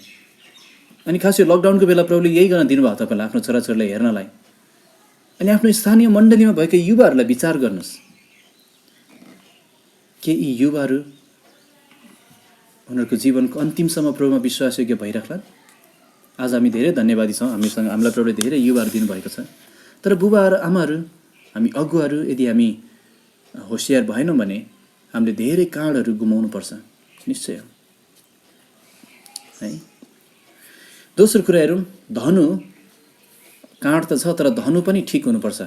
अनि खास यो लकडाउनको बेला प्रभुले यही गर्न दिनुभयो तपाईँलाई, आफ्नो छोराछोरीलाई हेर्नलाई। अनि आफ्नो स्थानीय मण्डलीमा भएका युवाहरूलाई विचार गर्नुहोस्, के यी युवाहरू उनीहरूको जीवनको अन्तिमसम्म प्रभुमा विश्वासयोग्य भइराख्लान्? आज हामी धेरै धन्यवादी छौँ, हामीलाई प्रभुले धेरै युवाहरू दिनुभएको छ। तर बुबाहरू, आमाहरू, हामी अगुवाहरू यदि हामी होसियार भएनौँ भने हामीले धेरै काँडहरू गुमाउनुपर्छ, निश्चय है। दोस्रो कुरा हेरौँ, धनु। काँड त छ, तर धनु पनि ठिक हुनुपर्छ।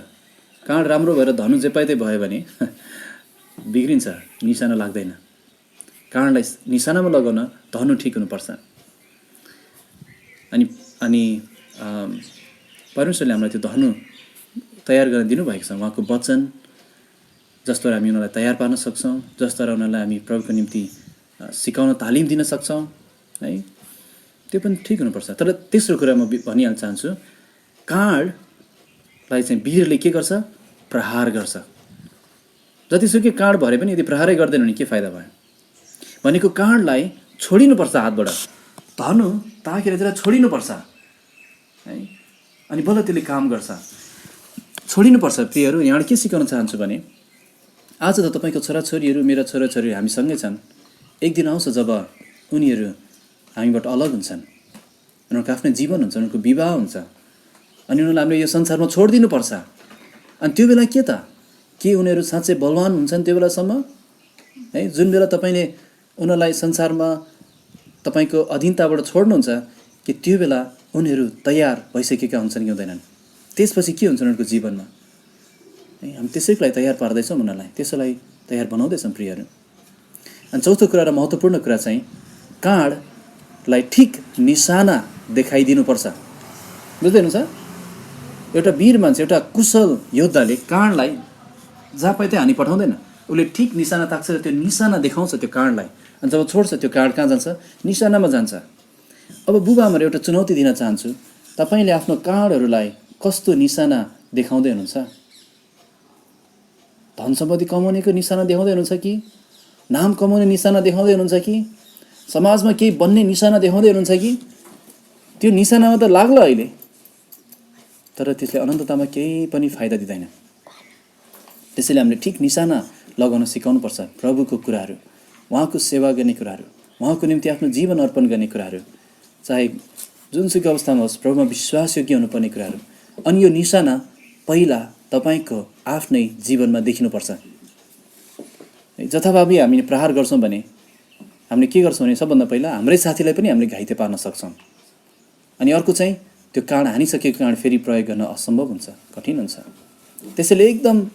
काँड राम्रो भएर धनु जेपाइदै भयो भने बिग्रिन्छ, निशाना लाग्दैन। काँडलाई निशानामा लगाउन धनु ठिक हुनुपर्छ। अनि परमेश्वरले हामीलाई त्यो धनु तयार गर्न दिनुभएको छ, उहाँको वचन, जसद्वारा हामी उनीहरूलाई तयार पार्न सक्छौँ, जसद्वारा उनीहरूलाई हामी प्रभुको निम्ति सिकाउन तालिम दिन सक्छौँ है। त्यो पनि ठिक हुनुपर्छ। तर तेस्रो कुरा म भनिहाल्न चाहन्छु, काँडलाई चाहिँ वीरले के गर्छ? प्रहार गर्छ। जतिसुकै काँड भरे पनि यदि प्रहारै गर्दैन भने के फाइदा भयो? भनेको काँडलाई छोडिनुपर्छ हातबाट, धनु ताकेर त्यसलाई छोडिनुपर्छ है, अनि बल्ल त्यसले काम गर्छ। छोडिनुपर्छ। प्रियहरू, यहाँबाट के सिकाउन चाहन्छु भने आज त तपाईँको छोराछोरीहरू, मेरा छोराछोरीहरू हामीसँगै छन्। एक दिन आउँछ जब उनीहरू हामीबाट अलग हुन्छन्, उनीहरूको आफ्नै जीवन हुन्छ, उनीहरूको विवाह हुन्छ, अनि उनीहरूलाई हामीले यो संसारमा छोडिदिनुपर्छ। अनि त्यो बेला के त, के उनीहरू साँच्चै बलवान हुन्छन् त्यो बेलासम्म है? जुन बेला तपाईँले उनीहरूलाई संसारमा तपाईँको अधीनताबाट छोड्नुहुन्छ, कि त्यो बेला उनीहरू तयार भइसकेका हुन्छन् कि हुँदैनन्? त्यसपछि के हुन्छ उनीहरूको जीवनमा है? हामी त्यसैको लागि तयार पार्दैछौँ, उनीहरूलाई त्यसैलाई तयार बनाउँदैछौँ प्रियहरू। अनि चौथो कुरा र महत्त्वपूर्ण कुरा चाहिँ काँडलाई ठिक निशाना देखाइदिनुपर्छ। बुझ्दै हुनुहुन्छ? एउटा वीर मान्छे, एउटा कुशल योद्धाले काँडलाई जहाँ पाइ त्यहाँ हानी पठाउँदैन, उसले ठिक निशाना ताक्छ, त्यो निशाना देखाउँछ त्यो काँडलाई। अनि जब छोड्छ त्यो काँड कहाँ जान्छ? निशानामा जान्छ। अब बुबाआमाहरू एउटा चुनौती दिन चाहन्छु, तपाईँले आफ्नो काँडहरूलाई कस्तो निशाना देखाउँदै हुनुहुन्छ? धन सम्पत्ति कमाउनेको निशाना देखाउँदै हुनुहुन्छ कि नाम कमाउने निशाना देखाउँदै हुनुहुन्छ कि समाजमा केही बन्ने निशाना देखाउँदै हुनुहुन्छ कि? त्यो निशानामा त लाग्ला अहिले, तर त्यसले अनन्ततामा केही पनि फाइदा दिँदैन। त्यसैले हामीले ठिक निशाना लगाउन सिकाउनुपर्छ। प्रभुको कुराहरू, उहाँको सेवा गर्ने कुराहरू, उहाँको निम्ति आफ्नो जीवन अर्पण गर्ने कुराहरू, चाहे जुनसुकै अवस्थामा होस् प्रभुमा विश्वासयोग्य हुनुपर्ने कुराहरू। अनि यो निशाना पहिला तपाईँको आफ्नै जीवनमा देखिनुपर्छ। जथाभावी हामी प्रहार गर्छौँ भने हामीले के गर्छौँ भने सबभन्दा पहिला हाम्रै साथीलाई पनि हामीले घाइते पार्न सक्छौँ। अनि अर्को चाहिँ त्यो काँड हानिसकेको काँड फेरि प्रयोग गर्न असम्भव हुन्छ, कठिन हुन्छ। त्यसैले एकदम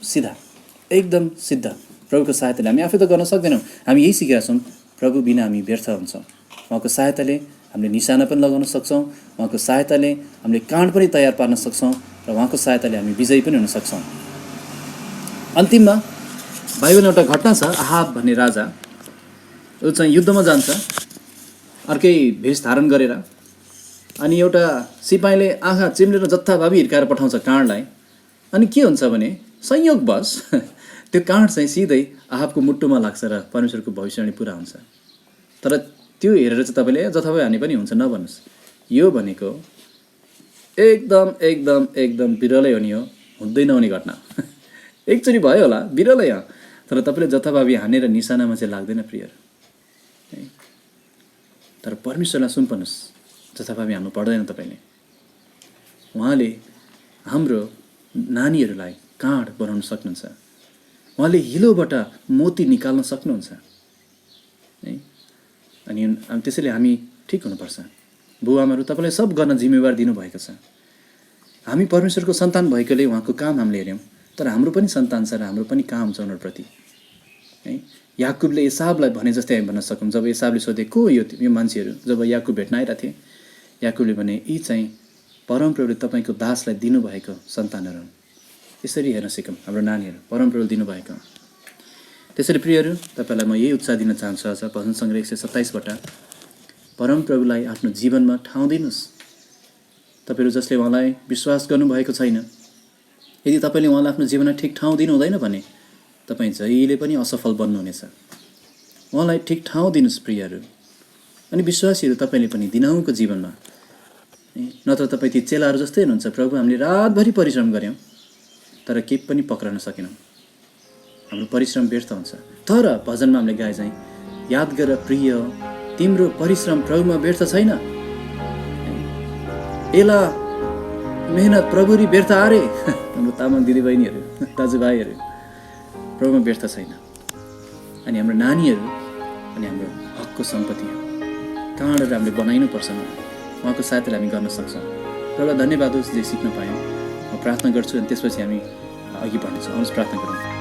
सिद्ध प्रभुको सहायताले, हामी आफै त गर्न सक्दैनौँ, हामी यही सिकेका छौँ, प्रभु बिना हामी व्यर्थ हुन्छौँ। उहाँको सहायताले हामीले निशाना पनि लगाउन सक्छौँ, उहाँको सहायताले हामीले काँड पनि तयार पार्न सक्छौँ, र उहाँको सहायताले हामी विजयी पनि हुन सक्छौँ। अन्तिममा बाइबलमा एउटा घटना छ, आहाब भन्ने राजा, ऊ चाहिँ युद्धमा जान्छ अर्कै भेष धारण गरेर। अनि एउटा सिपाहीले आँखा चिम्लेर जत्थाभावी हिर्काएर पठाउँछ काँडलाई। अनि के हुन्छ भने संयोगवश त्यो काँड चाहिँ सिधै आहाबको मुटुमा लाग्छ र परमेश्वरको भविष्यवाणी पुरा हुन्छ। तर त्यो हेरेर चाहिँ तपाईँले जथाभावी हानि पनि हुन्छ नभन्नुहोस्। यो भनेको एकदम बिरलै हो नि, हो हुँदै नहुने घटना। एकचोटि भयो होला, बिरलै हो, तर तपाईँले जथाभावी हानेर निशानामा चाहिँ लाग्दैन प्रियहरू है। तर परमेश्वरलाई सुम्पनुहोस्, जथाभावी हान्नु पर्दैन तपाईँले। उहाँले हाम्रो नानीहरूलाई काँड बनाउन सक्नुहुन्छ, उहाँले हिलोबाट मोती निकाल्न सक्नुहुन्छ है। अनि त्यसैले हामी ठिक हुनुपर्छ। बुबाआमाहरू, तपाईँलाई सब गर्न जिम्मेवार दिनुभएको छ। हामी परमेश्वरको सन्तान भएकोले उहाँको काम हामीले हेऱ्यौँ, तर हाम्रो पनि सन्तान छ र हाम्रो पनि काम छ उनीहरूप्रति है। याकुबले एसावलाई भने जस्तै हामी भन्न सकौँ, जब एसावले सोधे को यो मान्छेहरू, जब याकुब भेट्न आइरहेको थिए, याकुबले भने यी चाहिँ परमप्रभुले तपाईँको दासलाई दिनुभएको सन्तानहरू हुन्। यसरी हेर्न सिकौँ हाम्रो नानीहरू परमप्रभुले दिनुभएको। त्यसैले प्रियहरू, तपाईँलाई म यही उत्साह दिन चाहन्छु आज भजन सङ्ग्रह 127बाट परमप्रभुलाई आफ्नो जीवनमा ठाउँ दिनुहोस्। तपाईँहरू जसले उहाँलाई विश्वास गर्नुभएको छैन, यदि तपाईँले उहाँलाई आफ्नो जीवनमा ठिक ठाउँ दिनु हुँदैन भने तपाईँ जहिले पनि असफल बन्नुहुनेछ। उहाँलाई ठिक ठाउँ दिनुहोस् प्रियहरू। अनि विश्वासीहरू तपाईँले पनि दिनहुँको जीवनमा, नत्र तपाईँ ती चेलाहरू जस्तै हुनुहुन्छ, प्रभु हामीले रातभरि परिश्रम गऱ्यौँ तर केही पनि पक्रन सकेनौँ, हाम्रो परिश्रम व्यर्थ हुन्छ। तर भजनमा हामीले गाए चाहिँ याद गर प्रिय तिम्रो परिश्रम प्रभुमा व्यर्थ छैन, एला मेहनत प्रभुरी व्यर्थ आरे। हाम्रो तामाङ दिदीबहिनीहरू दाजुभाइहरू, प्रभुमा व्यर्थ छैन। अनि हाम्रो नानीहरू अनि हाम्रो हकको सम्पत्ति हो, कहाँबाट हामीले बनाइनुपर्छ, उहाँको सहायताले हामी गर्न सक्छौँ। प्रभुलाई धन्यवाद होस् जे सिक्न पायौँ। म प्रार्थना गर्छु अनि त्यसपछि हामी अघि बढ्नेछौँ। आउनुहोस् प्रार्थना गरौँ।